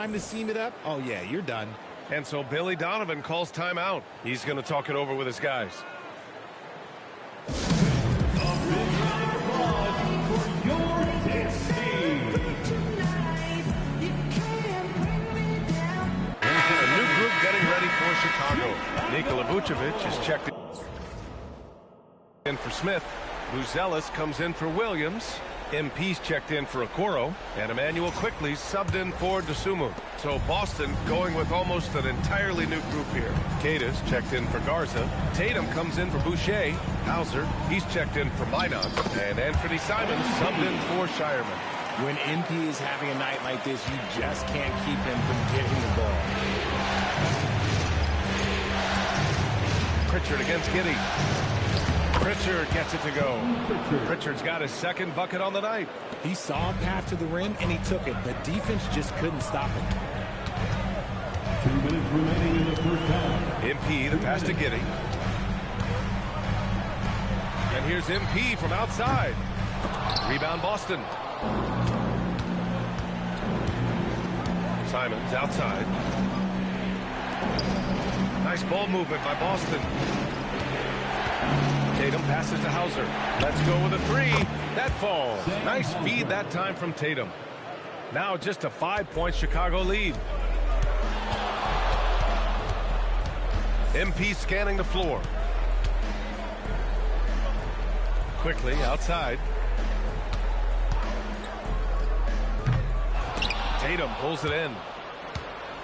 Time to seam it up? Oh, yeah, you're done. And so Billy Donovan calls timeout. He's going to talk it over with his guys. A big round of applause for your team. A new group getting ready for Chicago. Nikola Vucevic is checked in for Smith. Buzelis comes in for Williams. MP's checked in for Okoro, and Emmanuel quickly subbed in for Dosunmu. So Boston going with almost an entirely new group here. Cada's checked in for Garza. Tatum comes in for Boucher. Hauser, he's checked in for Minot. And Anthony Simons subbed in for Shireman. When MP is having a night like this, you just can't keep him from getting the ball. Pritchard against Giddey. Pritchard gets it to go. Pritchard's got his second bucket on the night. He saw a path to the rim, and he took it. The defense just couldn't stop him. 2 minutes remaining in the first half. MP, the pass to Giddey. And here's MP from outside. Rebound Boston. Simons outside. Nice ball movement by Boston. Tatum passes to Hauser. Let's go with a three. That falls. Nice feed that time from Tatum. Now just a 5-point Chicago lead. MP scanning the floor. Quickly outside. Tatum pulls it in.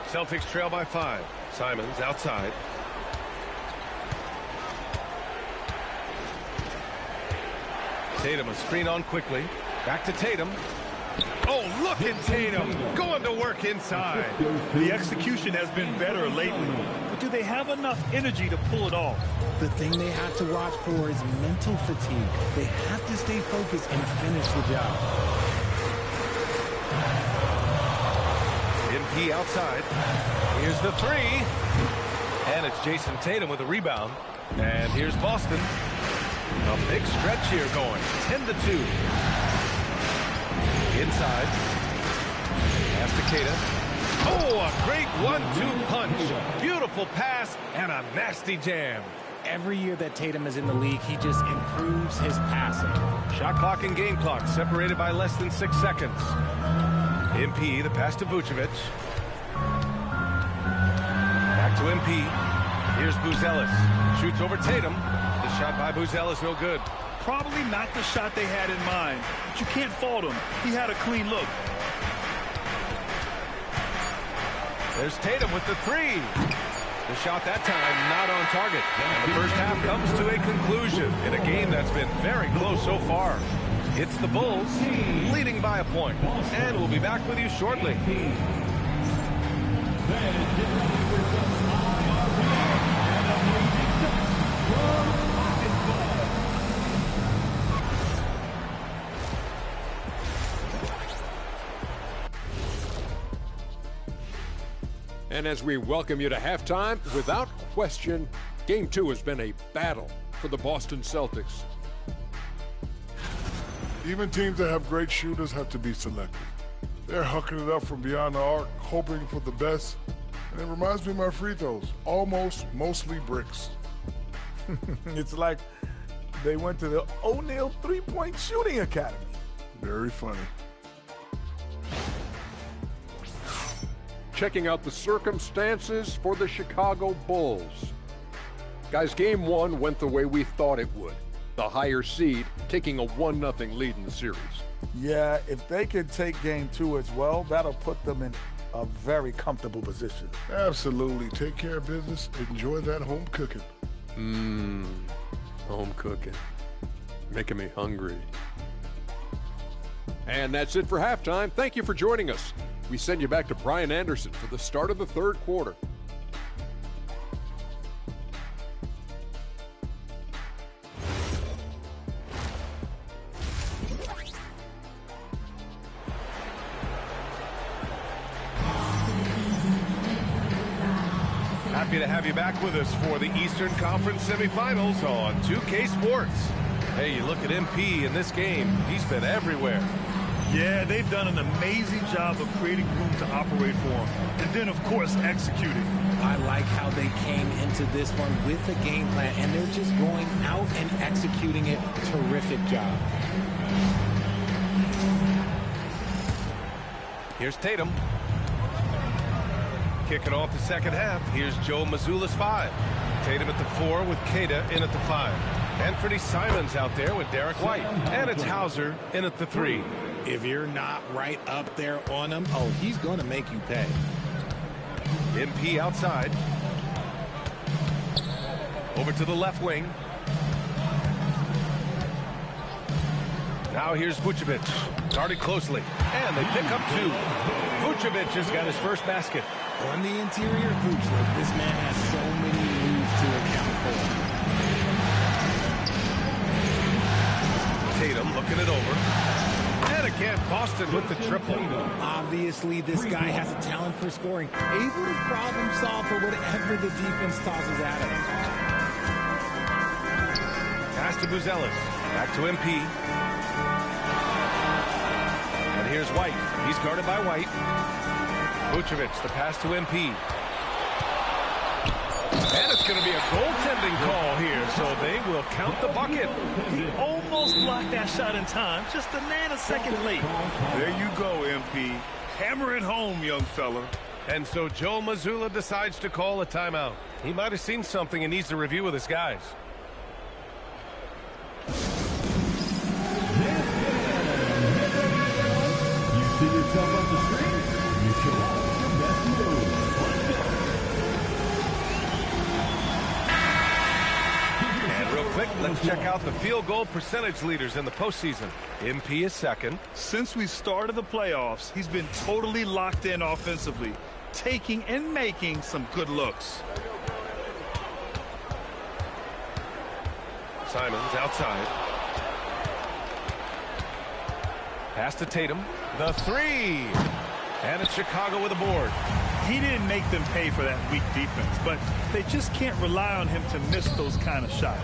Celtics trail by 5. Simons outside. Tatum a screen on quickly. Back to Tatum. Oh, look at Tatum going to work inside. The execution has been better lately, but do they have enough energy to pull it off? The thing they have to watch for is mental fatigue. They have to stay focused and finish the job. MP outside. Here's the three. And it's Jason Tatum with a rebound. And here's Boston. A big stretch here going. 10-2. Inside. Pass to Cada. Oh, a great 1-2 punch. Beautiful pass and a nasty jam. Every year that Tatum is in the league, he just improves his passing. Shot clock and game clock separated by less than 6 seconds. MP, the pass to Vucevic. Back to MP. Here's Buzelis. Shoots over Tatum. The shot by Buzelis no good. Probably not the shot they had in mind, but you can't fault him. He had a clean look. There's Tatum with the three. The shot that time not on target. And the first half comes to a conclusion in a game that's been very close so far. It's the Bulls leading by a point. And we'll be back with you shortly. And as we welcome you to halftime, without question, Game 2 has been a battle for the Boston Celtics. Even teams that have great shooters have to be selective. They're hucking it up from beyond the arc, hoping for the best. And it reminds me of my free throws. Almost, mostly bricks. It's like they went to the O'Neal three-point shooting academy. Very funny. Checking out the circumstances for the Chicago Bulls. Guys, Game 1 went the way we thought it would. The higher seed taking a 1-0 lead in the series. Yeah, if they can take Game 2 as well, that'll put them in a very comfortable position. Absolutely. Take care of business. Enjoy that home cooking. Home cooking. Making me hungry. And that's it for halftime. Thank you for joining us. We send you back to Brian Anderson for the start of the third quarter. Happy to have you back with us for the Eastern Conference semifinals on 2K Sports. Hey, you look at MP in this game, he's been everywhere. Yeah, they've done an amazing job of creating room to operate for him. And then, of course, executing. I like how they came into this one with a game plan, and they're just going out and executing it. Terrific job. Here's Tatum. Kicking off the second half. Here's Joe Mazzulla's 5. Tatum at the 4 with Queta in at the 5. Anthony Simons out there with Derek White. And it's Hauser in at the 3. If you're not right up there on him, oh, he's going to make you pay. MP outside. Over to the left wing. Now here's Vucevic. Guarded closely. And they pick up 2. Vucevic has got his first basket. On the interior, Vucevic, this man has so many moves to account for. Tatum looking it over. And again, Boston with the triple. Obviously, this guy has a talent for scoring. Able to problem solve for whatever the defense tosses at him. Pass to Buzelis. Back to MP. And here's White. He's guarded by White. Vucevic, the pass to MP. And it's going to be a goaltending call here, so they will count the bucket. He almost blocked that shot in time, just a nanosecond late. There you go, MP. Hammer it home, young fella. And so Joe Mazzulla decides to call a timeout. He might have seen something and needs to review with his guys. You see yourself on the screen. You show off your best moves. And real quick, let's check out the field goal percentage leaders in the postseason. MP is second. Since we started the playoffs, he's been totally locked in offensively, taking and making some good looks. Simons outside. Pass to Tatum. The 3. And it's Chicago with a board. He didn't make them pay for that weak defense, but they just can't rely on him to miss those kind of shots.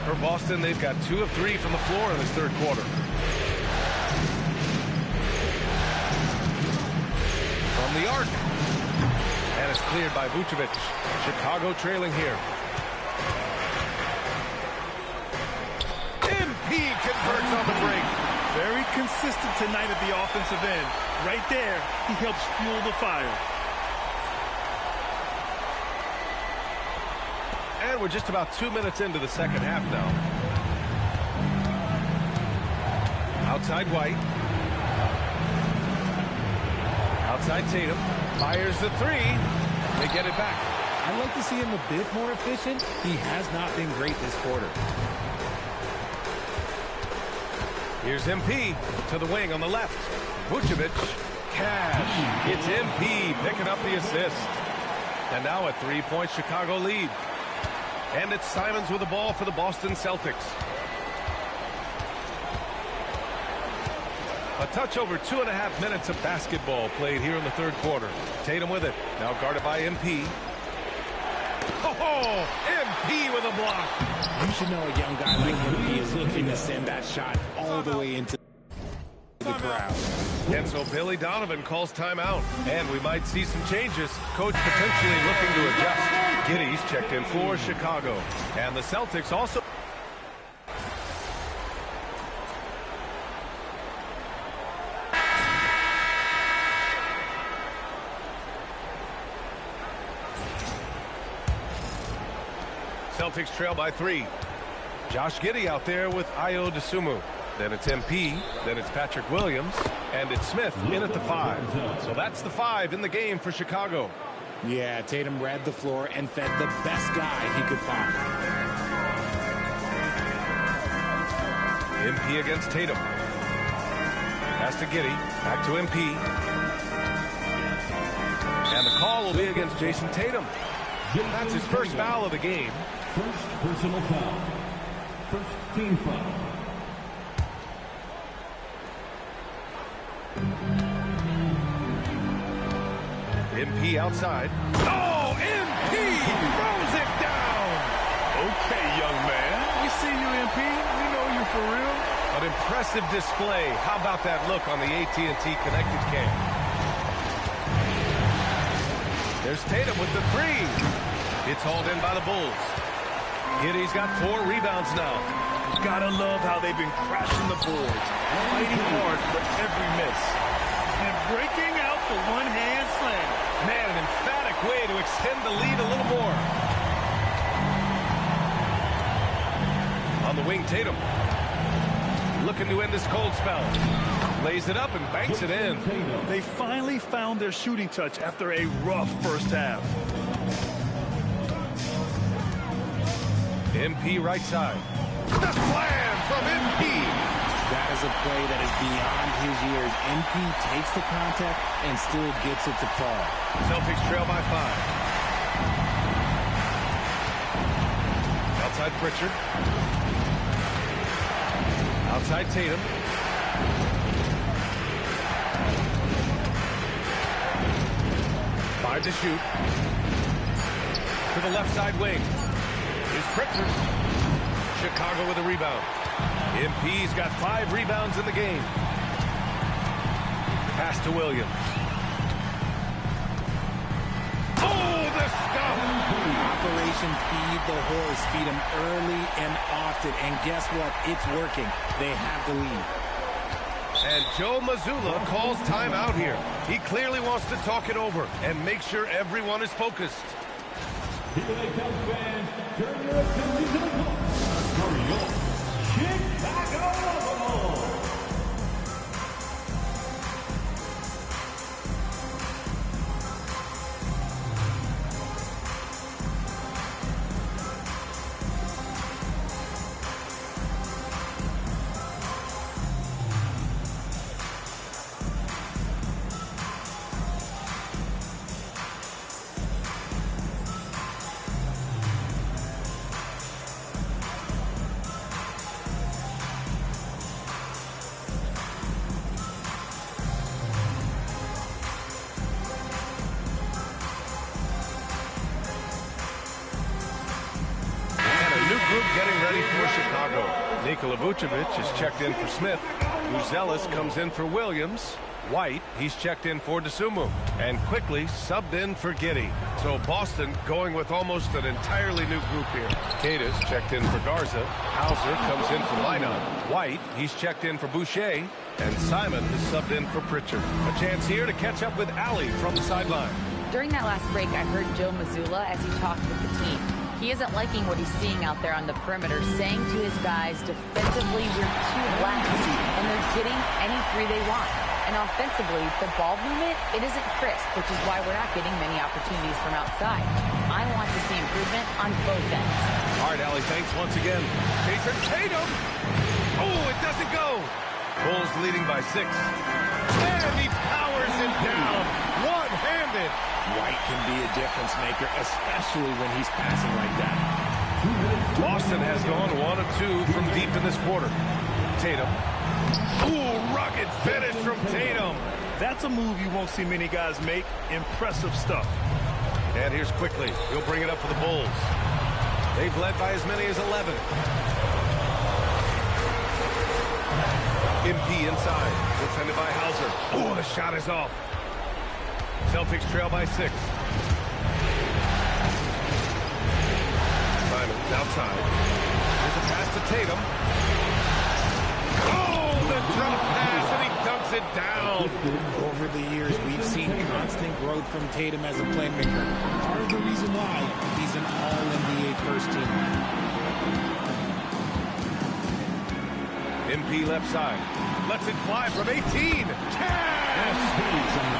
For Boston, they've got 2 of 3 from the floor in this third quarter. From the arc. And it's cleared by Vucevic. Chicago trailing here. MP converts on the break. Very consistent tonight at the offensive end. Right there, he helps fuel the fire. And we're just about 2 minutes into the second half now. Outside White. Outside Tatum. Fires the 3. They get it back. I'd like to see him a bit more efficient. He has not been great this quarter. Here's MP to the wing on the left. Vucevic. Cash. It's MP picking up the assist. And now a 3-point Chicago lead. And it's Simons with the ball for the Boston Celtics. A touch over 2.5 minutes of basketball played here in the third quarter. Tatum with it. Now guarded by MP. Oh, MP with a block. You should know a young guy like him is looking to send that shot all the way into the crowd. And so Billy Donovan calls timeout. And we might see some changes. Coach potentially looking to adjust. Giddey's checked in for Chicago. And the Celtics also... Celtics trail by 3. Josh Giddey out there with Ayo Dosunmu. Then it's MP. Then it's Patrick Williams. And it's Smith in at the 5. So that's the 5 in the game for Chicago. Yeah, Tatum read the floor and fed the best guy he could find. MP against Tatum. Pass to Giddey. Back to MP. And the call will be against Jason Tatum. That's his first foul of the game. First personal foul. First team foul. MP outside. Oh, MP throws it down. Okay, young man. We see you, MP. We know you for real. But impressive display. How about that look on the AT&T connected cam? There's Tatum with the three. It's hauled in by the Bulls. Giddy's got 4 rebounds now. Gotta love how they've been crashing the boards, fighting hard for every miss, and breaking out the one-hand slam. Man, an emphatic way to extend the lead a little more. On the wing, Tatum. Looking to end this cold spell. Lays it up and banks it in. They finally found their shooting touch after a rough first half. MP right side. The slam from MP. That is a play that is beyond his years. MP takes the contact and still gets it to fall. Celtics trail by 5. Outside Pritchard. Outside Tatum. Five to shoot. To the left side wing. Here's Pritchard. Chicago with a rebound. MP's got 5 rebounds in the game. Pass to Williams. Oh, the stuff! Operation Feed the Horse. Feed him early and often. And guess what? It's working. They have the lead. And Joe Mazzulla calls timeout here. He clearly wants to talk it over and make sure everyone is focused. Here they come, fans. Turn your attention to the court for your Chicago Bulls. Getting ready for Chicago. Nikola Vucevic is checked in for Smith. Buzelis comes in for Williams. White, he's checked in for DeSumo. And quickly subbed in for Giddey. So Boston going with almost an entirely new group here. Cada's checked in for Garza. Hauser comes in for Lineup. White, he's checked in for Boucher. And Simon is subbed in for Pritchard. A chance here to catch up with Allie from the sideline. During that last break, I heard Joe Mazzulla as he talked with the team. He isn't liking what he's seeing out there on the perimeter, saying to his guys, defensively, we're too lax, and they're getting any three they want. And offensively, the ball movement, it isn't crisp, which is why we're not getting many opportunities from outside. I want to see improvement on both ends. All right, Allie, thanks once again. Jason Tatum. Oh, it doesn't go. Bulls leading by 6. And he powers it down. One-handed. White can be a difference maker, especially when he's passing like that. Boston has gone 1 of 2 from deep in this quarter. Tatum. Ooh, rugged finish from Tatum. That's a move you won't see many guys make. Impressive stuff. And here's quickly. He'll bring it up for the Bulls. They've led by as many as 11. MP inside. Defended by Hauser. Oh, the shot is off. Celtics trail by 6. Simon's outside. There's a pass to Tatum. Oh, the drop pass, and he dunks it down. Over the years, we've seen constant growth from Tatum as a playmaker. Part of the reason why he's an all-NBA first team. MP left side. Lets it fly from 18. Some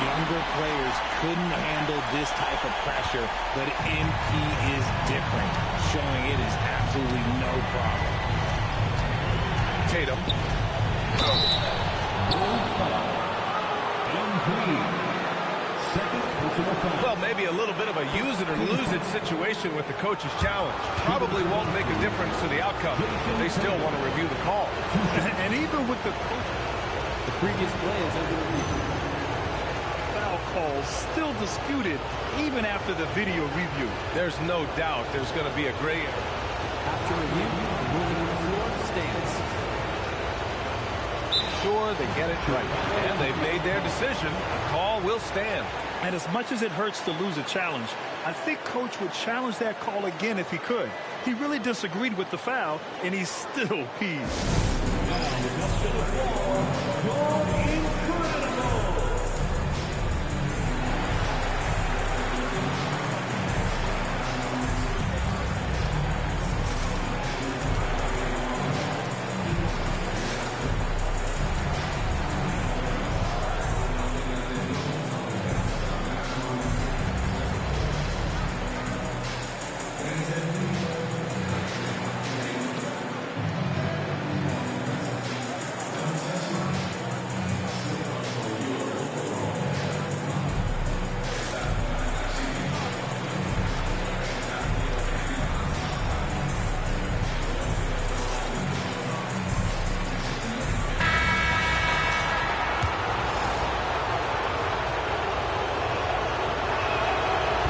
younger players couldn't handle this type of pressure, but MP is different, showing it is absolutely no problem. Tatum. Well, maybe a little bit of a use it or lose it situation with the coach's challenge. Probably won't make a difference to the outcome. They still want to review the call. And even with the previous plays over the week. Foul calls still disputed even after the video review. There's no doubt there's going to be a gray area. After review, the ruling on the floor stands. sure they get it right. And they've made their decision. The call will stand. And as much as it hurts to lose a challenge, I think Coach would challenge that call again if he could. He really disagreed with the foul, and he's still peeved.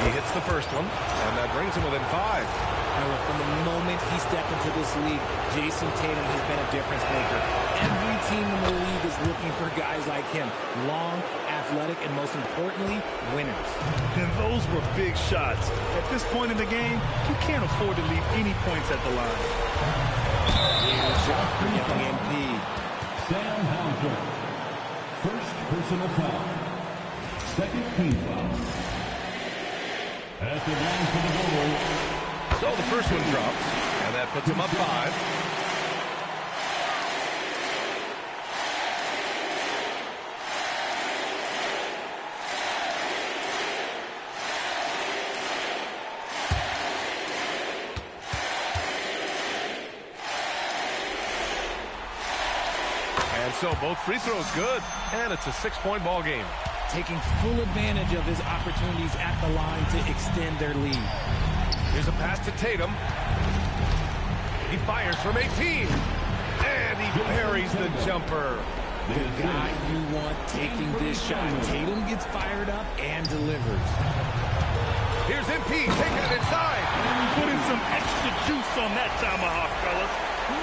He hits the first one, and that brings him within 5. From the moment he stepped into this league, Jason Tatum has been a difference maker. Every team in the league is looking for guys like him. Long, athletic, and most importantly, winners. And those were big shots. At this point in the game, you can't afford to leave any points at the line. Here's a shot for young MP. Sam Hauser. First personal foul. Second team foul. At the line for the goal. So the first one drops, and that puts him up 5. And so both free throws good, and it's a 6-point ball game. Taking full advantage of his opportunities at the line to extend their lead. Here's a pass to Tatum. He fires from 18. And he buries the jumper. The guy you want taking this shot. Tatum gets fired up and delivers. Here's MP taking it inside. Put in some extra juice on that tomahawk, fellas.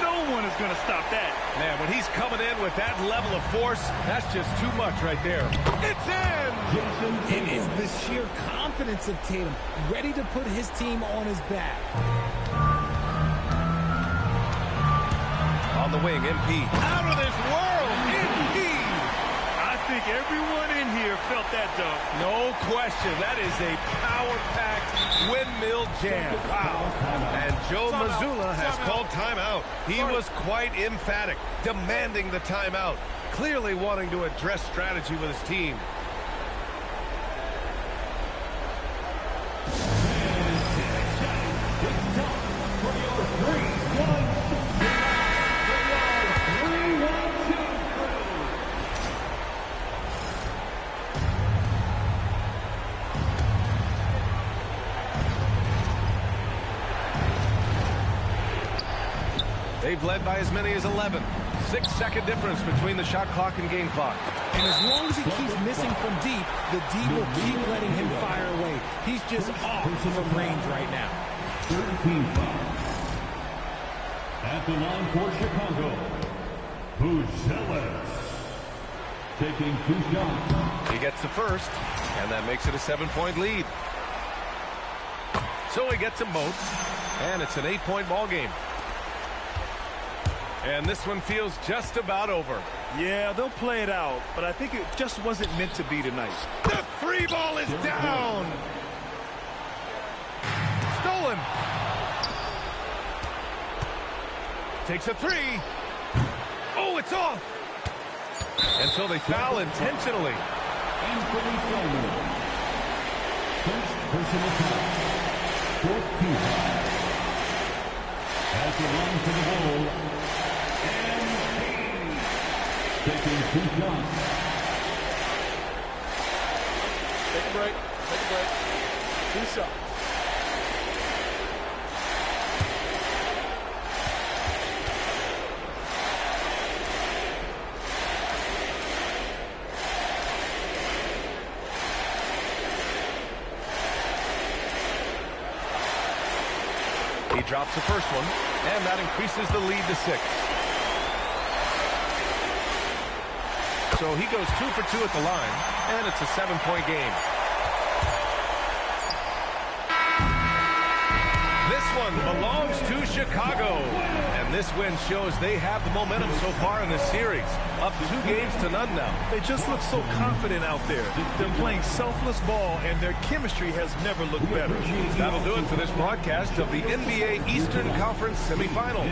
No one is going to stop that. Man, when he's coming in with that level of force, that's just too much right there. It's in! It is the sheer confidence of Tatum, ready to put his team on his back. On the wing, MP. Out of this world, MP! I think everyone in here felt that dunk. No question. That is a power-packed windmill jam. Wow. And Joe Mazzulla has called timeout. He was quite emphatic, demanding the timeout, clearly wanting to address strategy with his team. They've led by as many as 11. 6-second difference between the shot clock and game clock. And as long as he keeps missing from deep, the D will keep letting him fire away. He's just off from range right now. 13 foul. At the line for Chicago, Buzelis. Taking 2 shots. He gets the first, and that makes it a 7-point lead. So he gets them both, and it's an 8-point ball game. And this one feels just about over. Yeah, they'll play it out, but I think it just wasn't meant to be tonight. The free ball is down. Stolen. Takes a 3. Oh, it's off. And so they foul intentionally. Anthony Feldman. First personal foul. 14 foul. At the line for the goal. Taking 2 shots. Take a break. 2 shots. He drops the first one, and that increases the lead to 6. So he goes 2 for 2 at the line, and it's a 7-point game. This one belongs to Chicago. And this win shows they have the momentum so far in this series. Up 2 games to none now. They just look so confident out there. They're playing selfless ball, and their chemistry has never looked better. That'll do it for this broadcast of the NBA Eastern Conference semifinals.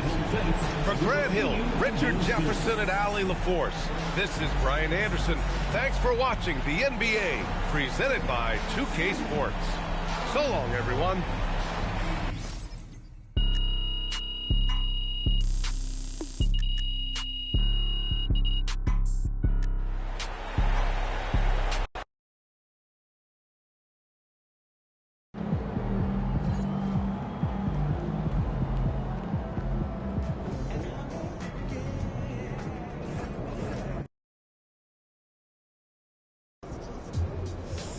For Grant Hill, Richard Jefferson, and Allie LaForce, this is Brian Anderson. Thanks for watching the NBA, presented by 2K Sports. So long, everyone.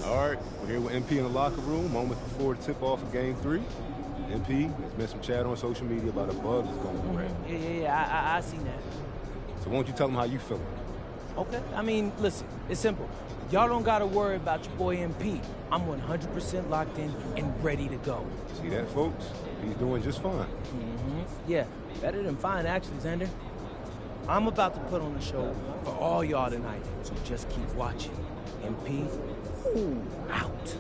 All right, we're here with MP in the locker room, moments before the tip-off of Game 3. MP, there's been some chat on social media about a bug that's going around. Yeah, I seen that. So why don't you tell them how you feeling? Okay, I mean, listen, it's simple. Y'all don't got to worry about your boy MP. I'm 100% locked in and ready to go. See that, folks? He's doing just fine. Yeah, better than fine, actually, Xander. I'm about to put on a show for all y'all tonight, so just keep watching. MP, ooh, out.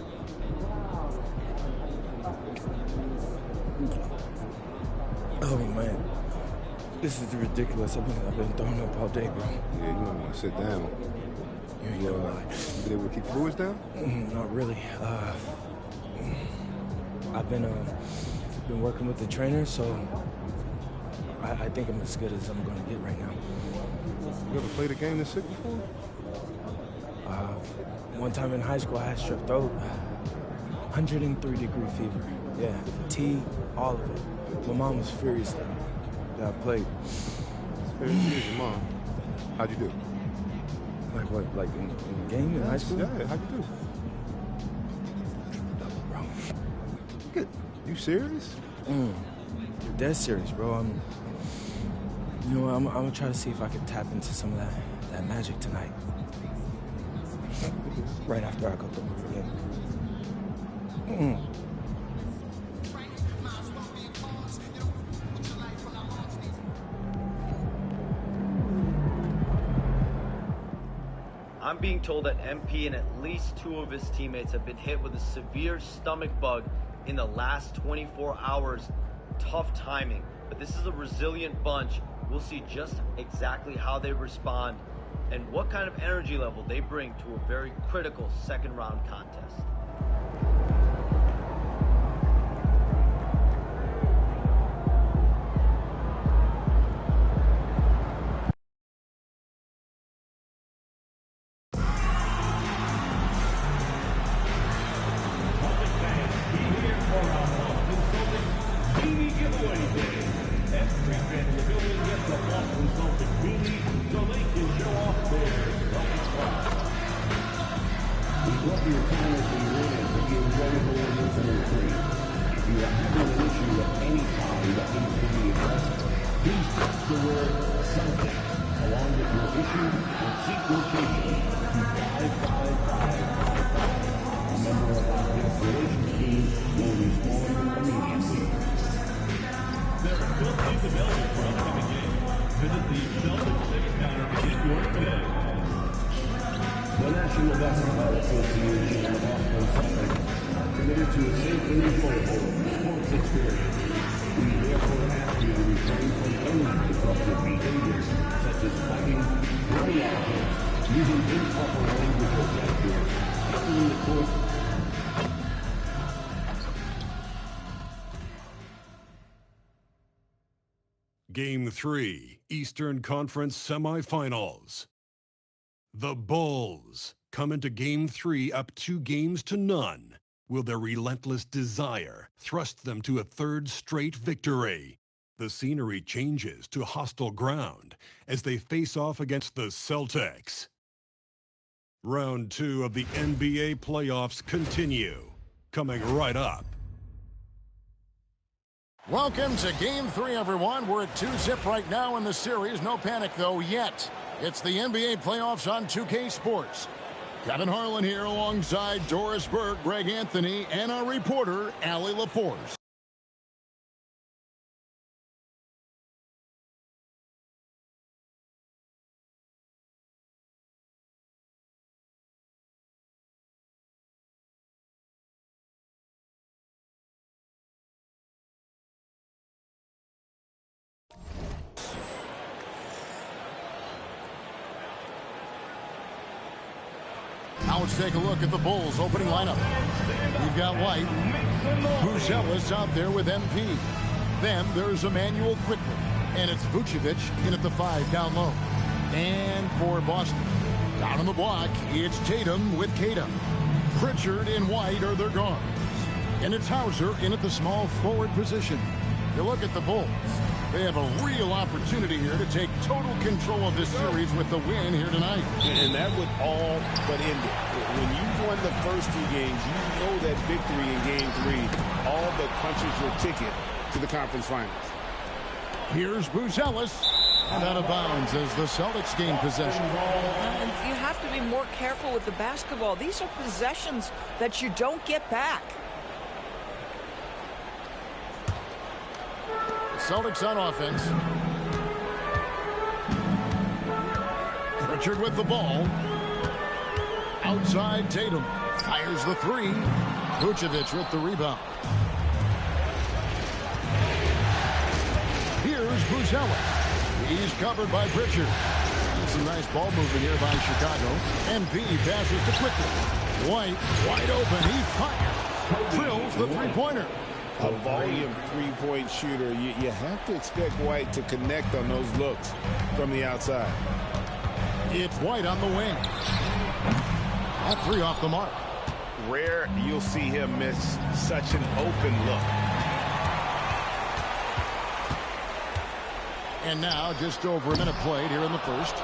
Oh, man. This is ridiculous. I've been thrown up all day, bro. Yeah, you might want to sit down. You ain't gonna lie. You been able to keep fluids down? Not really. I've been working with the trainer, so I think I'm as good as I'm going to get right now. You ever played a game this sick before? One time in high school, I had strep throat. 103-degree fever. Yeah, fatigue, all of it. My mom was furious that I played. It's very serious, your mom. How'd you do? Like what? Like in the game in high school? Yeah, how'd you do? Bro. Good. You serious? You're dead serious, bro. You know what, I'm gonna try to see if I can tap into some of that magic tonight. Right after I go through the game. I'm being told that MP and at least 2 of his teammates have been hit with a severe stomach bug in the last 24 hours. Tough timing, but this is a resilient bunch. We'll see just exactly how they respond and what kind of energy level they bring to a very critical second round contest. The National Basketball Association of the Boston Celtics committed to a safe and affordable sports experience. We therefore ask you to refrain from any disruptive behaviors such as fighting, throwing objects, using improper language or gestures, entering the court. Game 3, Eastern Conference Semifinals. The Bulls come into Game 3 up 2 games to none. Will their relentless desire thrust them to a third straight victory? The scenery changes to hostile ground as they face off against the Celtics. Round 2 of the NBA playoffs continue. Coming right up. Welcome to Game 3, everyone. We're at 2-zip right now in the series. No panic, though, yet. It's the NBA playoffs on 2K Sports. Kevin Harlan here alongside Doris Burke, Greg Anthony, and our reporter, Allie LaForce. Now let's take a look at the Bulls' opening lineup. We've got White, Buzelis out there with MP. Then there's Emmanuel Quickly, and it's Vucevic in at the 5 down low. And for Boston, down on the block, it's Tatum with Tatum. Pritchard and White are their guards. And it's Hauser in at the small forward position. You look at the Bulls. They have a real opportunity here to take total control of this series with the win here tonight. And that would all but end it. When you've won the first 2 games, you know that victory in Game 3 all but punches your ticket to the conference finals. Here's Buzelis, and out of bounds as the Celtics gain possession. And you have to be more careful with the basketball. These are possessions that you don't get back. Celtics on offense. Pritchard with the ball. Outside Tatum. Fires the 3. Vucevic with the rebound. Here's Buzelis. He's covered by Pritchard. Some nice ball movement here by Chicago. MP passes to Quickly. White wide open. He fires. Drills the 3-pointer. A volume 3-point shooter, you have to expect White to connect on those looks from the outside. It's White on the wing. That 3 off the mark. Rare you'll see him miss such an open look. And now just over a minute played here in the first.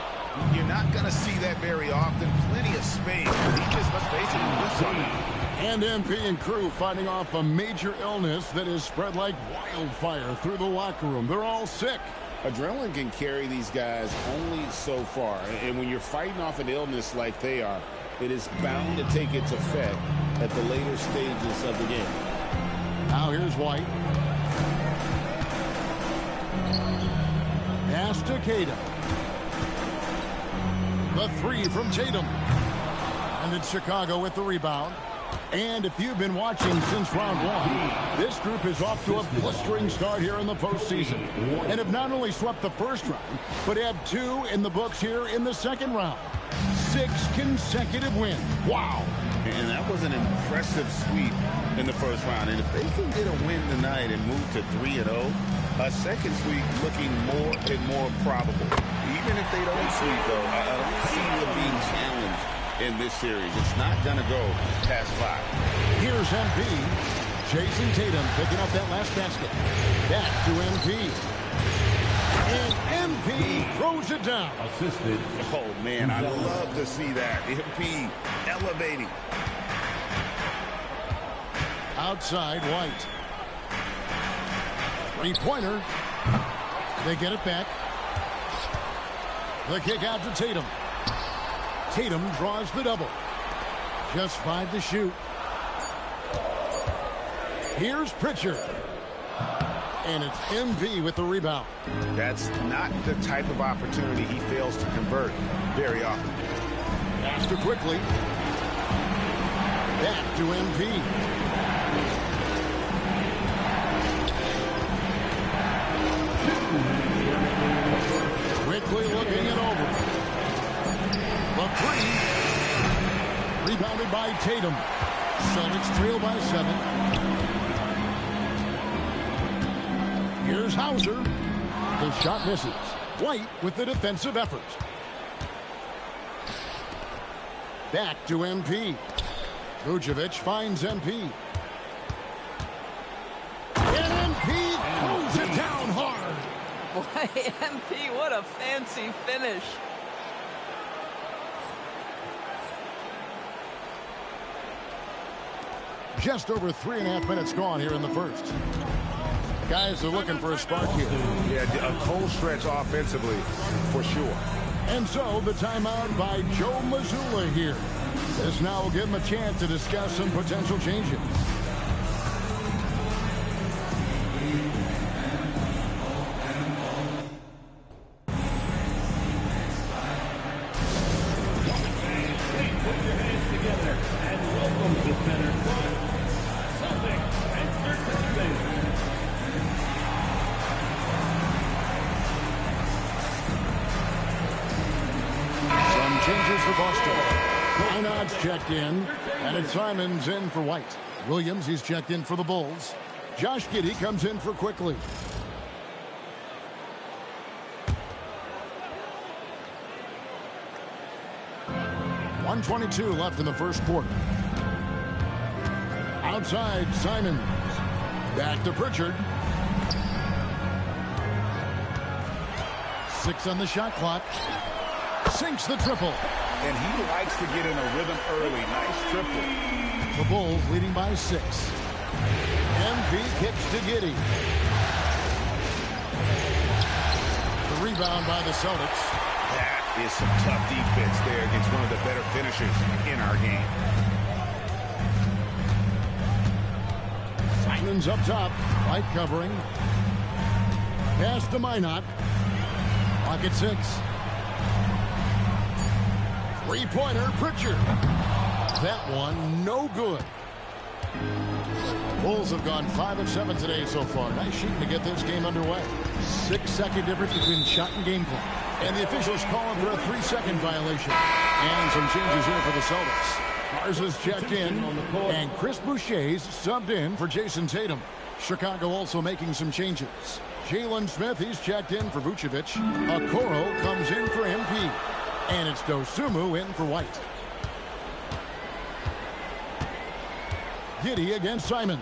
You're not going to see that very often. Plenty of space. He just, let's face it, lifts on it. And MP and crew fighting off a major illness that is spread like wildfire through the locker room. They're all sick. Adrenaline can carry these guys only so far. And when you're fighting off an illness like they are, it is bound to take its effect at the later stages of the game. Now here's White. Pass to Tatum. The 3 from Tatum. And it's Chicago with the rebound. And if you've been watching since round 1, this group is off to a blistering start here in the postseason. And have not only swept the first round, but have 2 in the books here in the second round. 6 consecutive wins. Wow. And that was an impressive sweep in the first round. And if they can get a win tonight and move to 3-0, a second sweep looking more and more probable. Even if they don't sweep, though, I don't see them being challenged in this series. It's not going to go past 5. Here's MP. Jason Tatum picking up that last basket. Back to MP. And MP throws it down. Assisted. Oh, man, I love to see that. MP elevating. Outside White. 3-pointer. They get it back. The kick out to Tatum. Tatum draws the double. Just 5 to shoot. Here's Pritchard. And it's MP with the rebound. That's not the type of opportunity he fails to convert very often. Pass to Quickly. Back to MP. Quickly looking it over. The 3. Rebounded by Tatum. Celtics trail by 7. Here's Hauser. His shot misses. White with the defensive effort. Back to MP. Vucevic finds MP. And MP throws it down hard. Boy, MP, what a fancy finish. Just over 3.5 minutes gone here in the first. Guys are looking for a spark here. Yeah, a cold stretch offensively, for sure. And so the timeout by Joe Mazzulla here. This now will give him a chance to discuss some potential changes. Put your hands together and welcome to center court, Celtics Entertainment. Some changes for Boston. Reinhardt's checked in, and it's Simons in for White. Williams, he's checked in for the Bulls. Josh Giddey comes in for Quickly. .122 left in the first quarter. Outside, Simons. Back to Pritchard. 6 on the shot clock. Sinks the triple. And he likes to get in a rhythm early. Nice triple. The Bulls leading by 6. MP kicks to Giddey. The rebound by the Celtics. That is some tough defense there against one of the better finishers in our game. Simons up top. White covering. Pass to Minot. Clock at 6. Three-pointer, Pritchard. That one, no good. Bulls have gone 5 of 7 today so far. Nice shooting to get this game underway. 6-second difference between shot and game clock. And the officials calling for a 3-second violation. And some changes here for the Celtics. Garza's checked in, and Chris Boucher's subbed in for Jason Tatum. Chicago also making some changes. Jalen Smith, he's checked in for Vucevic. Okoro comes in for MP. And it's Dosumu in for White. Giddey against Simon.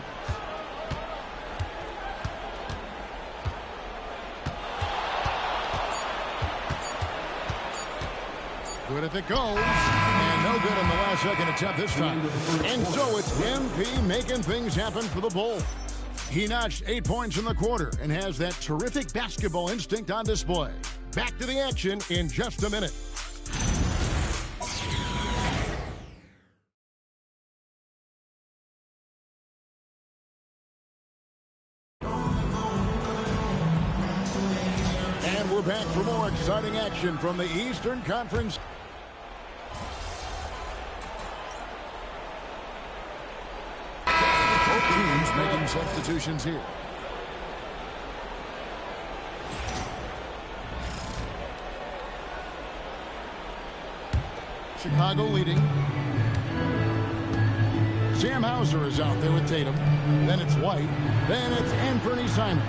Good if it goes. And no good in the last second attempt this time. And so it's MP making things happen for the Bulls. He notched 8 points in the quarter and has that terrific basketball instinct on display. Back to the action in just a minute. And we're back for more exciting action from the Eastern Conference. Both teams making substitutions here. Chicago leading. Sam Hauser is out there with Tatum. Then it's White. Then it's Anthony Simons.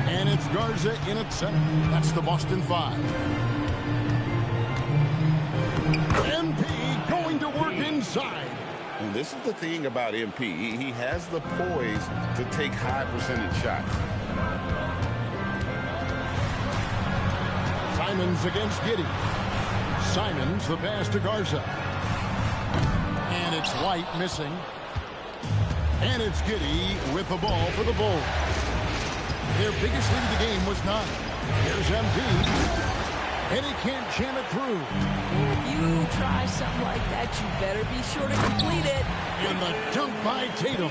And it's Garza in at center. That's the Boston 5. MP going to work inside. And this is the thing about MP. He has the poise to take high percentage shots. Simons against Giddey. Simons, the pass to Garza. And it's White missing. And it's Giddey with the ball for the Bulls. Their biggest lead of the game was 9. Here's MP. And he can't jam it through. If you try something like that, you better be sure to complete it. And the dunk by Tatum.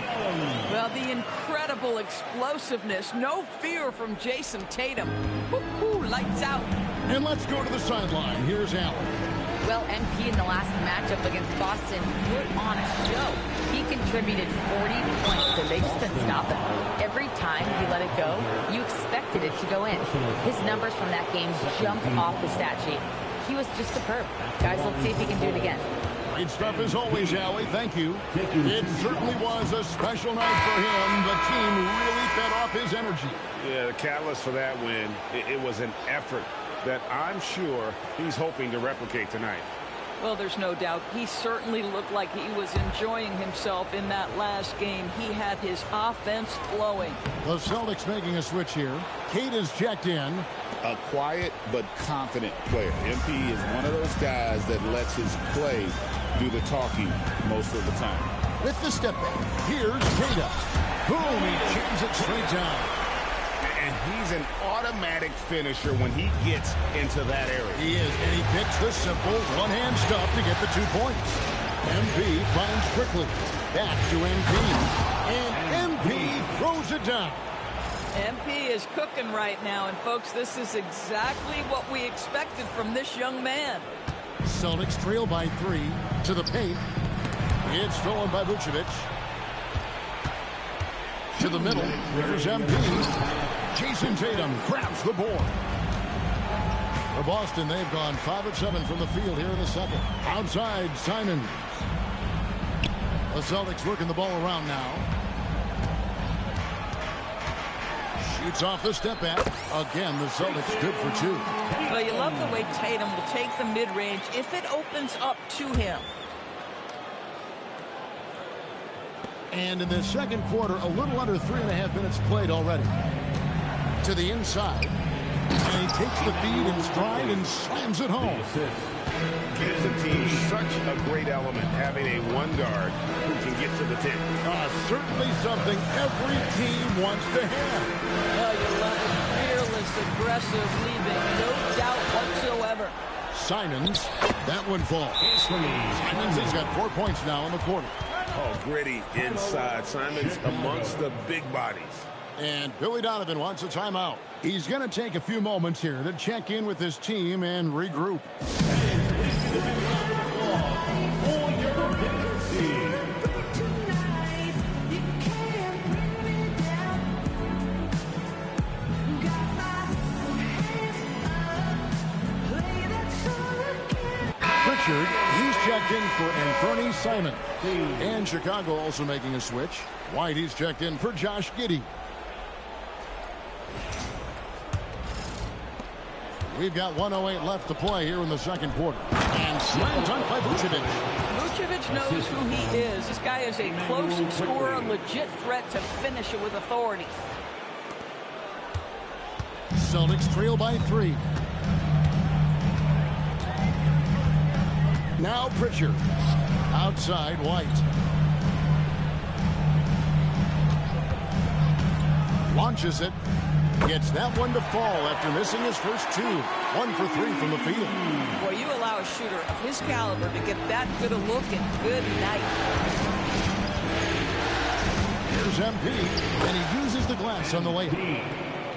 Well, the incredible explosiveness. No fear from Jason Tatum. Woo-hoo, lights out. And let's go to the sideline. Here's Allen. Well, MP in the last matchup against Boston put on a show. He contributed 40 points, and they just couldn't stop him. Every time he let it go, you expected it to go in. His numbers from that game jumped off the stat sheet. He was just superb. Guys, let's see if he can do it again. Great stuff as always, Allie. Thank you. It certainly was a special night for him. The team really fed off his energy. Yeah, the catalyst for that win, it was an effort that I'm sure he's hoping to replicate tonight. Well, there's no doubt. He certainly looked like he was enjoying himself in that last game. He had his offense flowing. The Celtics making a switch here. Kate is checked in. A quiet but confident player. MP is one of those guys that lets his play do the talking most of the time. With the step back, here's Tatum. Boom, he jams it straight down. And He's an automatic finisher when he gets into that area. He is, and he picks the simple one-hand stuff to get the 2 points. MP finds quickly. Back to MP. And MP throws it down. MP is cooking right now, and folks, this is exactly what we expected from this young man. Celtics trail by 3 to the paint. It's stolen by Vucevic. To the middle. There's MP. Jason Tatum grabs the board. For Boston, they've gone 5 of 7 from the field here in the second. Outside, Simons. The Celtics working the ball around now. Shoots off the step back. Again, the Celtics good for 2. Well, you love the way Tatum will take the mid-range if it opens up to him. And in the second quarter, a little under 3.5 minutes played already. To the inside. And he takes the feed in stride and slams it home. Gives the team such a great element, having a one guard who can get to the 10. Certainly something every team wants to have. Oh, you love it. Fearless, aggressive, leaving no doubt whatsoever. Simons, that one falls. Simons has got 4 points now in the quarter. Oh, gritty inside. Simons amongst the big bodies. And Billy Donovan wants a timeout. He's going to take a few moments here to check in with his team and regroup. Pritchard, he's checked in for Anthony Simon. And Chicago also making a switch. White, he's checked in for Josh Giddey. We've got 1:08 left to play here in the second quarter. And slam dunk by Vucevic. Vucevic knows who he is. This guy is a close scorer, legit threat to finish it with authority. Celtics trail by 3. Now Pritchard. Outside, White. Launches it. Gets that one to fall after missing his first 2. 1 for 3 from the field. Boy, you allow a shooter of his caliber to get that good a look, and good night. Here's MP, and he uses the glass on the layup.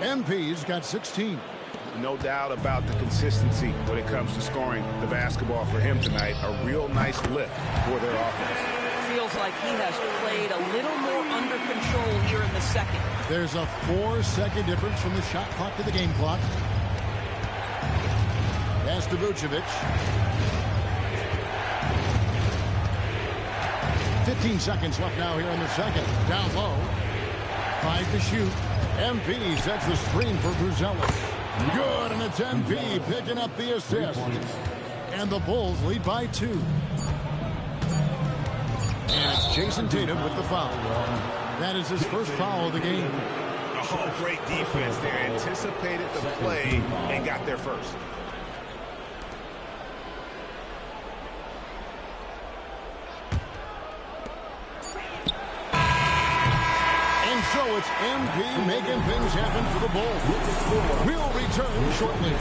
MP's got 16. No doubt about the consistency when it comes to scoring the basketball for him tonight. A real nice lift for their offense. Feels like he has played a little more under control here in the second. There's a 4-second difference from the shot clock to the game clock. Pass to Vucevic. 15 seconds left now here in the second. Down low. 5 to shoot. MP sets the screen for Buzelis. Good, and it's MP picking up the assist. And the Bulls lead by 2. And it's Jason Tatum with the foul. That is his first foul of the game. Oh, great defense there. Anticipated the play and got there first. And so it's MP making things happen for the Bulls. We'll return shortly.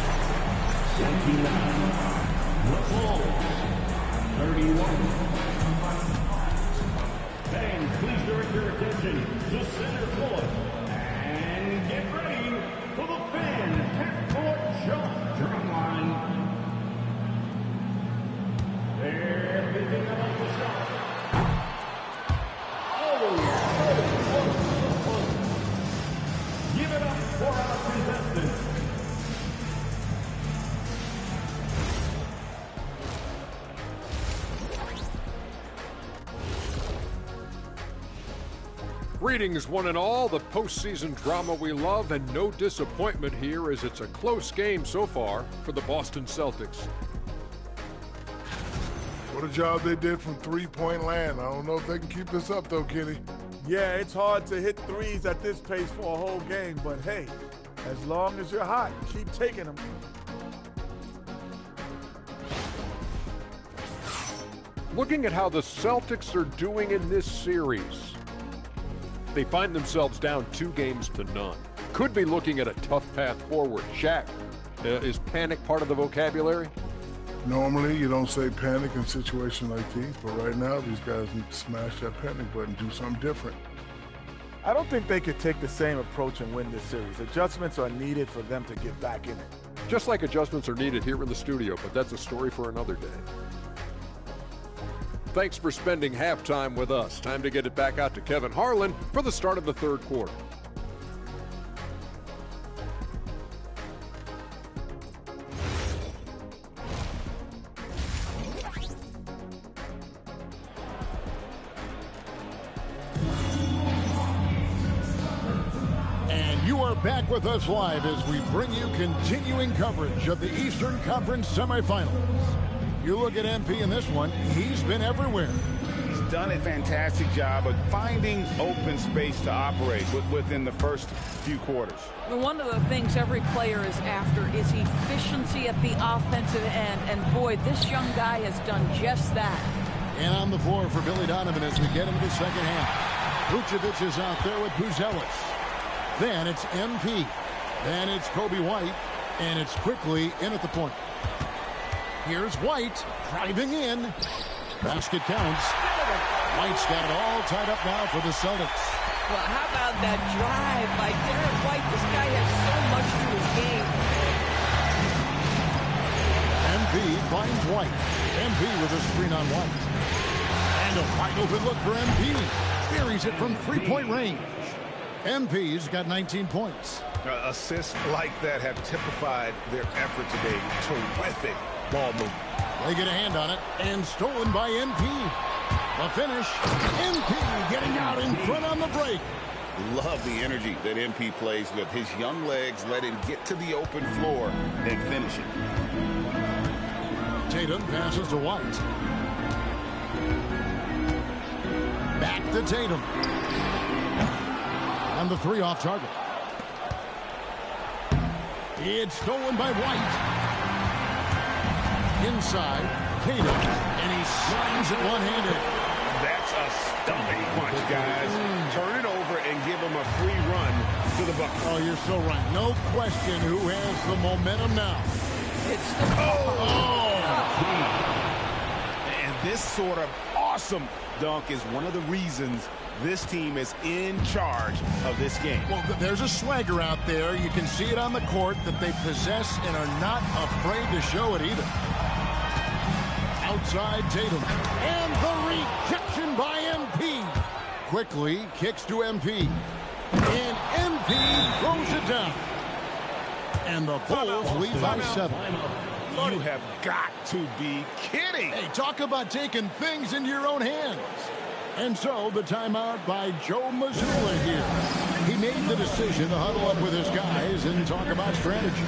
29. The Bulls. 31. Fans, please direct your attention to center court and get ready for the fan half-court shot drum line. They're picking up the shot. Give it up for our contestants. Greetings, one and all. The postseason drama we love, and no disappointment here as it's a close game so far for the Boston Celtics. What a job they did from three-point land. I don't know if they can keep this up, though, Kenny. Yeah, it's hard to hit threes at this pace for a whole game, but hey, as long as you're hot, keep taking them. Looking at how the Celtics are doing in this series, they find themselves down 2 games to none. could be looking at a tough path forward. Shaq, is panic part of the vocabulary? Normally, you don't say panic in situations like these, but right now, these guys need to smash that panic button, do something different. I don't think they could take the same approach and win this series. Adjustments are needed for them to get back in it. Just like adjustments are needed here in the studio, but that's a story for another day. Thanks for spending halftime with us. Time to get it back out to Kevin Harlan for the start of the third quarter. Back with us live as we bring you continuing coverage of the Eastern Conference semifinals. You look at MP in this one, he's been everywhere. He's done a fantastic job of finding open space to operate within the first few quarters. One of the things every player is after is efficiency at the offensive end, and boy, this young guy has done just that. And on the floor for Billy Donovan as we get into the second half. Vucevic is out there with Buzelis. Then it's MP. Then it's Kobe White. And it's quickly in at the point. Here's White driving in. Basket counts. White's got it all tied up now for the Celtics. Well, how about that drive by Derek White? This guy has so much to his game. MP finds White. MP with a screen on White. And a wide open look for MP. Buries it from three-point range. MP's got 19 points. Assists like that have typified their effort today. Terrific ball movement. They get a hand on it, and stolen by MP. The finish, MP getting out in front on the break. Love the energy that MP plays with. His young legs let him get to the open floor and finish it. Tatum passes to White. Back to Tatum. And the three off target. It's stolen by White. Inside, Tatum, and he slams it one-handed. That's a stomach punch, guys. Turn it over and give him a free run to the bucket. Oh, you're so right. No question who has the momentum now. It's the And this sort of awesome dunk is one of the reasons this team is in charge of this game. Well, there's a swagger out there. You can see it on the court that they possess and are not afraid to show it either. Outside Tatum. And the rejection by MP. Quickly kicks to MP. And MP throws it down. And the Bulls lead by 7. You have got to be kidding. Hey, talk about taking things into your own hands. And so the timeout by Joe Mazzulla here. He made the decision to huddle up with his guys and talk about strategy.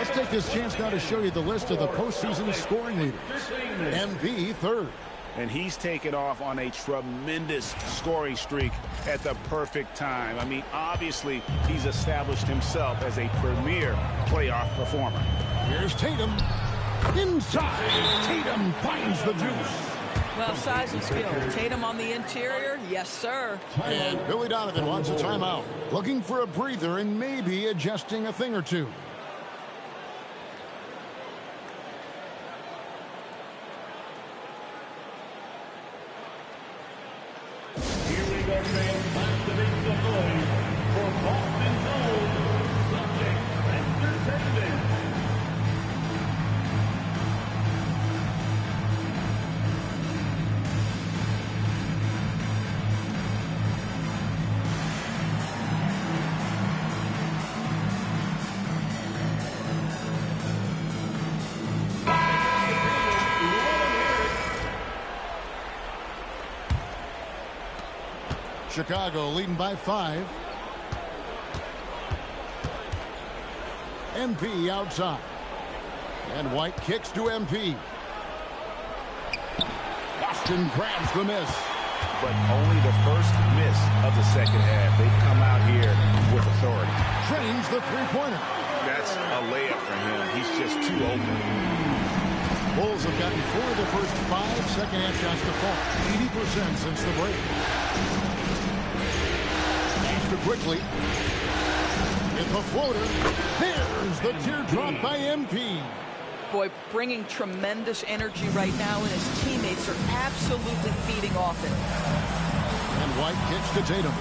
Let's take this chance now to show you the list of the postseason scoring leaders. MP third. And he's taken off on a tremendous scoring streak at the perfect time. I mean, obviously, he's established himself as a premier playoff performer. Here's Tatum. Inside. Tatum finds the juice. Well, size and skill. Tatum on the interior. Yes, sir. And Billy Donovan wants a timeout. Looking for a breather and maybe adjusting a thing or two. Chicago leading by 5. MP outside. And White kicks to MP. Boston grabs the miss. But only the first miss of the second half. They've come out here with authority. Drains the three-pointer. That's a layup for him. He's just too open. Bulls have gotten 4 of the first 5 second-half shots to fall. 80% since the break. After quickly. It's a floater. There's the teardrop by MP. Boy, bringing tremendous energy right now, and his teammates are absolutely feeding off it. And White kicks to Tatum.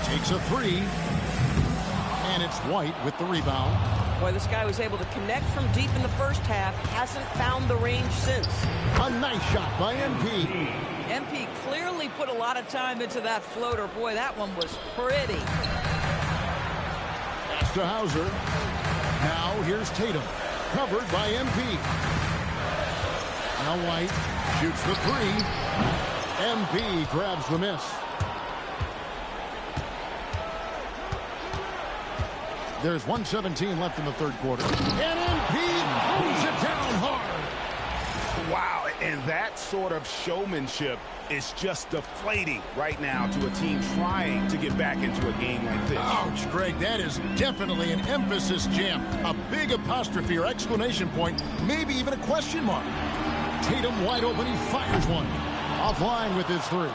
Takes a 3. And it's White with the rebound. Boy, this guy was able to connect from deep in the first half. Hasn't found the range since. A nice shot by MP. MP clearly put a lot of time into that floater. Boy, that one was pretty. Pass to Hauser. Now here's Tatum. Covered by MP. Now White shoots the 3. MP grabs the miss. There's 1:17 left in the third quarter. And MP throws it down hard. Wow, and that sort of showmanship is just deflating right now to a team trying to get back into a game like this. Ouch, Greg, that is definitely an emphasis jam. A big apostrophe or exclamation point, maybe even a question mark. Tatum wide open, he fires one. Offline with his 3.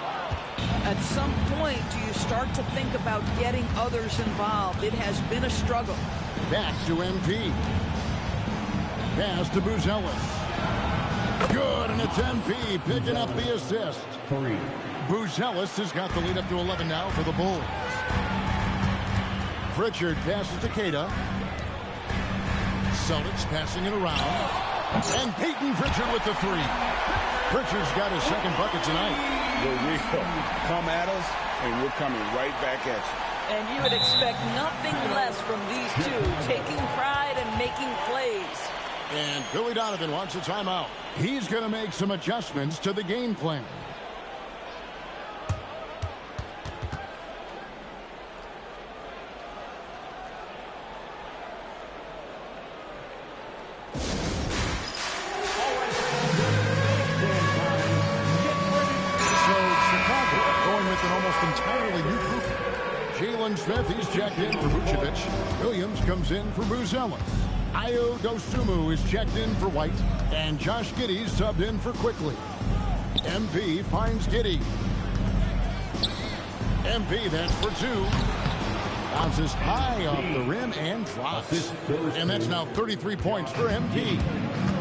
At some point, do you start to think about getting others involved? It has been a struggle. Back to MP. Pass to Buzelis. Good, and it's MP picking up the assist. 3. Buzelis has got the lead up to 11 now for the Bulls. Pritchard passes to Queta. Celtics passing it around. And Peyton Pritchard with the 3. Pritchard's got his second bucket tonight. The real come at us, and we're coming right back at you. And you would expect nothing less from these two, taking pride and making plays. And Billy Donovan wants a timeout. He's going to make some adjustments to the game plan. Smith, he's checked in for Vucevic. Williams comes in for Buzelis. Ayo Dosunmu is checked in for White. And Josh Giddey's subbed in for Quickly. MP finds Giddey. MP, that's for 2. Bounces high off the rim and drops. And that's now 33 points for MP.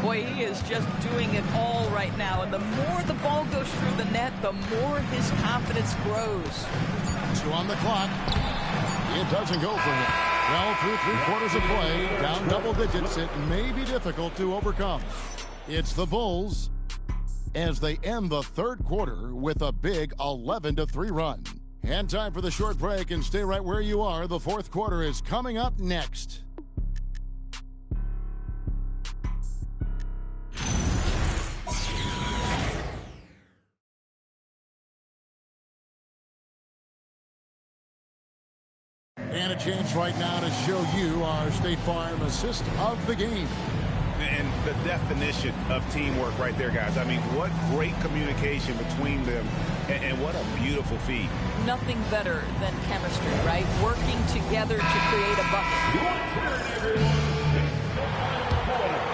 Boy, he is just doing it all right now. And the more the ball goes through the net, the more his confidence grows. 2 on the clock. It doesn't go for him. Well, through 3 quarters of play, down double digits, it may be difficult to overcome. It's the Bulls as they end the third quarter with a big 11-3 run. And time for the short break, and stay right where you are. The fourth quarter is coming up next. And a chance right now to show you our State Farm assist of the game. And the definition of teamwork right there, guys. I mean, what great communication between them, and what a beautiful feat. Nothing better than chemistry, right? Working together to create a bucket.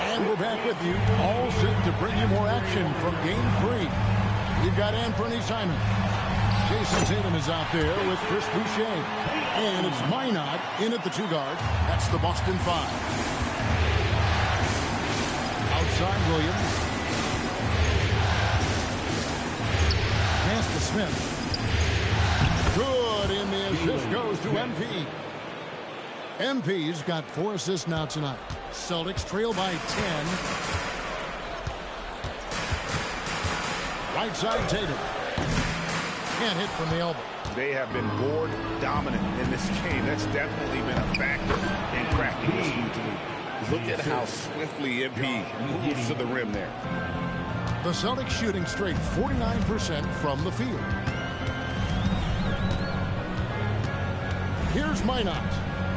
And we're back with you, all set to bring you more action from Game 3. We've got Anthony Simon. Jason Tatum is out there with Chris Boucher. And it's Minot in at the 2 guard. That's the Boston 5. Outside Williams. Pass to Smith. Good, and the assist goes to MP. MP's got 4 assists now tonight. Celtics trail by 10. Right side Tatum. Can't hit from the elbow. They have been board dominant in this game. That's definitely been a factor in cracking this huge lead. Look at how swiftly MP moves to the rim there. The Celtics shooting straight 49% from the field. Here's Minot.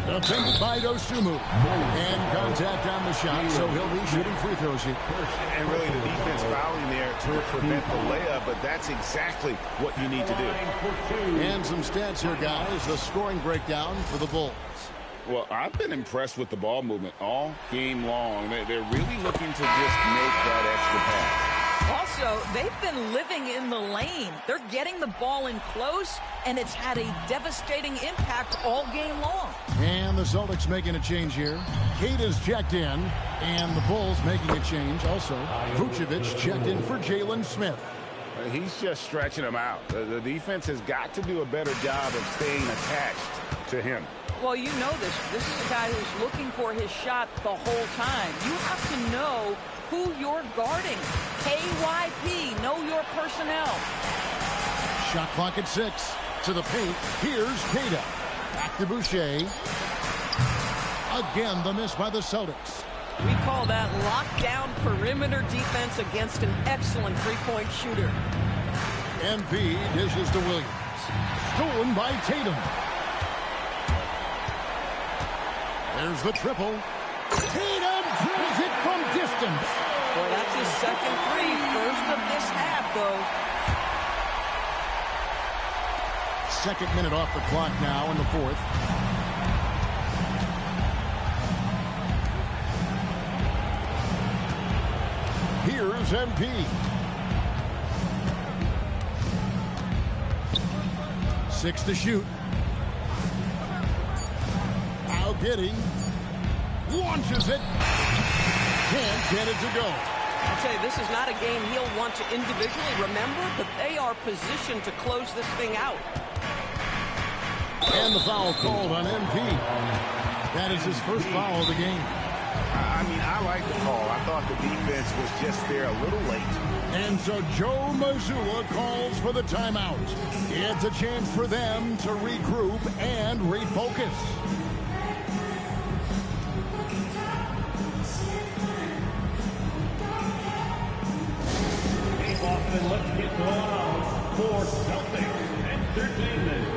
Defended by Dosunmu. And contact on the shot, so he'll be shooting free throws here. And really the defense fouling there to prevent the layup, but that's exactly what you need to do. And some stats here, guys. The scoring breakdown for the Bulls. Well, I've been impressed with the ball movement all game long. They're really looking to just make that extra pass. Also, they've been living in the lane. They're getting the ball in close, and it's had a devastating impact all game long. And the Celtics making a change here. Kate is checked in, and the Bulls making a change also. Vucevic checked in for Jalen Smith. He's just stretching them out. The defense has got to do a better job of staying attached to him. Well, you know this. This is a guy who's looking for his shot the whole time. You have to know who you're guarding. KYP, know your personnel. Shot clock at 6. To the paint. Here's Kata. Back to Boucher. Again, the miss by the Celtics. We call that lockdown perimeter defense against an excellent three-point shooter. MP dishes to Williams. Stolen by Tatum. There's the triple. Tatum drills it from distance. Boy, that's his second three. First of this half, though. Second minute off the clock now in the fourth. Here's MP. 6 to shoot. Now Giddey launches it. Can't get it to go. I'll tell you, this is not a game he'll want to individually remember, but they are positioned to close this thing out. And the foul called on MP. That is his first foul of the game. I mean, I like the call. I thought the defense was just there a little late. And so Joe Mazzulla calls for the timeout. It's a chance for them to regroup and refocus. Hey, Boston, let's get going on for Celtics Entertainment.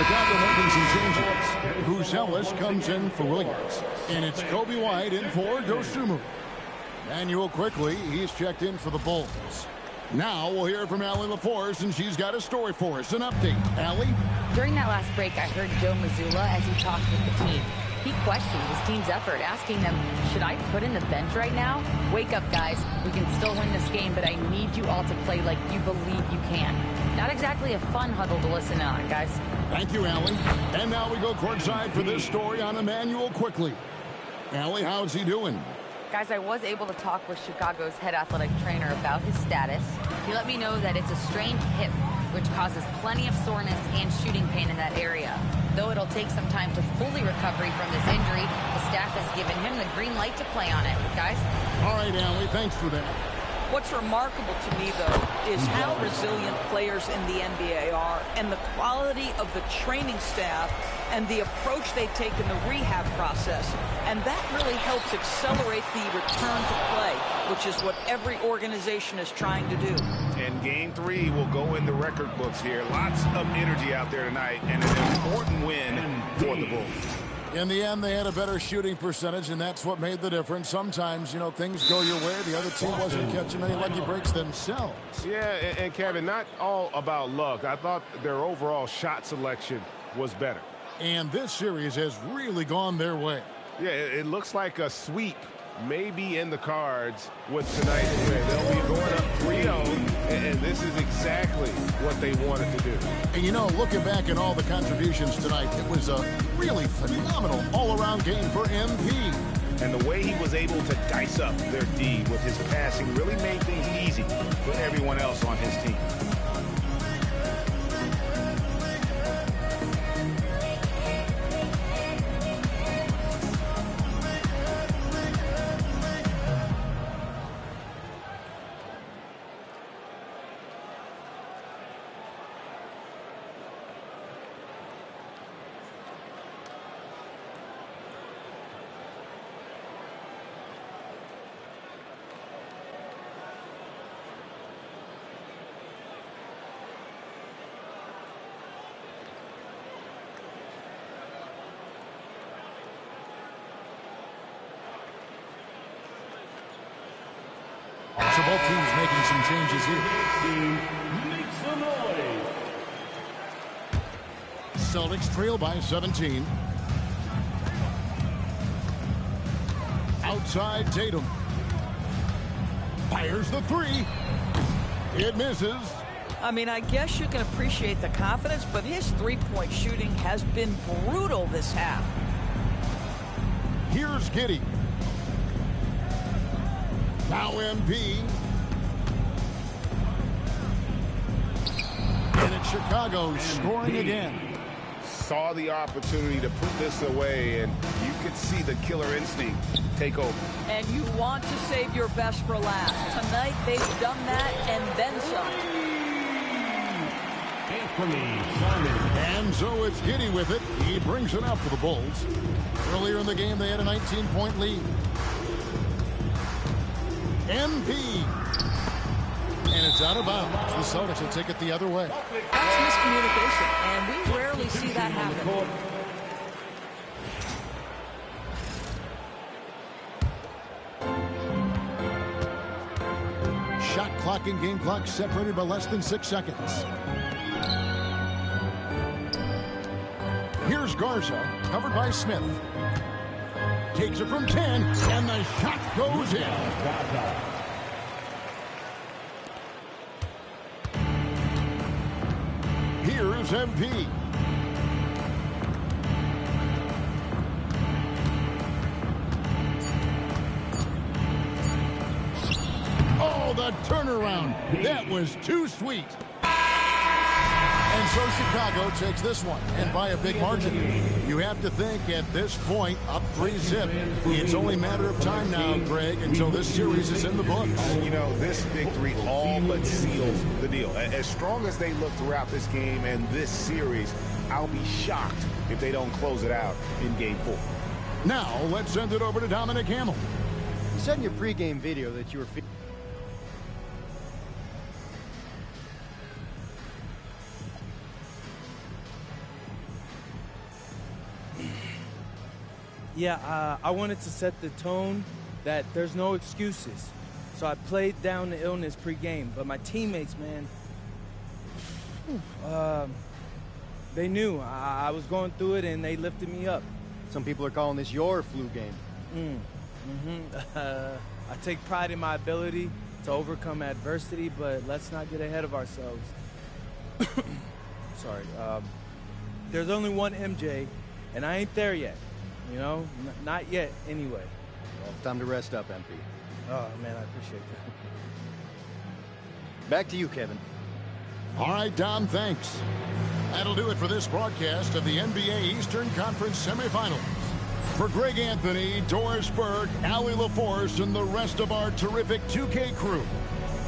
Chicago making some changes. Buzelis comes in for Williams. And it's Kobe White in for Dosunmu. Manuel quickly, he's checked in for the Bulls. Now we'll hear from Allie LaForce, and she's got a story for us. An update. Allie? During that last break, I heard Joe Mazzulla as he talked with the team. He questioned his team's effort, asking them, should I put in the bench right now? Wake up, guys. We can still win this game, but I need you all to play like you believe you can. Not exactly a fun huddle to listen on, guys. Thank you, Allie. And now we go courtside for this story on Emmanuel quickly. Allie, how's he doing? Guys, I was able to talk with Chicago's head athletic trainer about his status. He let me know that it's a strained hip, which causes plenty of soreness and shooting pain in that area. Though it'll take some time to fully recover from this injury, the staff has given him the green light to play on it. Guys? All right, Allie, thanks for that. What's remarkable to me, though, is how resilient players in the NBA are and the quality of the training staff and the approach they take in the rehab process. And that really helps accelerate the return to play, which is what every organization is trying to do. And Game 3 will go in the record books here. Lots of energy out there tonight and an important win for the Bulls. In the end, they had a better shooting percentage, and that's what made the difference. Sometimes, you know, things go your way. The other team wasn't catching many lucky breaks themselves. Yeah, and Kevin, not all about luck. I thought their overall shot selection was better. And this series has really gone their way. Yeah, it looks like a sweep may be in the cards with tonight's win. They'll be going up 3-0, and this is exactly what they wanted to do. And you know, looking back at all the contributions tonight, it was a really phenomenal all-around game for MP. And the way he was able to dice up their D with his passing really made things easy for everyone else on his team. So both teams making some changes here. Make some noise. Celtics trail by 17. Outside Tatum. Fires the three. It misses. I mean, I guess you can appreciate the confidence, but his three-point shooting has been brutal this half. Here's Giddey. Now MP. And it's Chicago scoring again. Saw the opportunity to put this away, and you could see the killer instinct take over. And you want to save your best for last. Tonight, they've done that and then some. And so it's Giddey with it. He brings it up for the Bulls. Earlier in the game, they had a 19-point lead. MP. And it's out of bounds. The Celtics will take it the other way. That's miscommunication, and we rarely see that happen. Shot clock and game clock separated by less than 6 seconds. Here's Garza, covered by Smith. Takes it from 10, and the shot goes in. Here's MP. Oh, the turnaround. That was too sweet. And so Chicago takes this one, and by a big margin. You have to think at this point, up 3-zip. It's only a matter of time now, Greg, until this series is in the books. You know, this victory all but seals the deal. As strong as they look throughout this game and this series, I'll be shocked if they don't close it out in Game 4. Now, let's send it over to Dominic Hamill. You said in your pregame video that you were... Yeah, I wanted to set the tone that there's no excuses. So I played down the illness pre-game. But my teammates, man, they knew I was going through it, and they lifted me up. Some people are calling this your flu game. I take pride in my ability to overcome adversity, but let's not get ahead of ourselves. Sorry. There's only one MJ, and I ain't there yet. You know, not yet anyway. Well, it's time to rest up, MP. Oh, man, I appreciate that. Back to you, Kevin. All right, Dom, thanks. That'll do it for this broadcast of the NBA Eastern Conference semifinals. For Greg Anthony, Doris Burke, Allie LaForce, and the rest of our terrific 2K crew,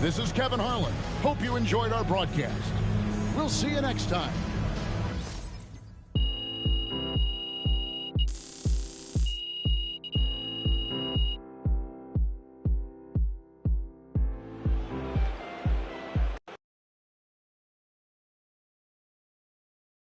this is Kevin Harlan. Hope you enjoyed our broadcast. We'll see you next time.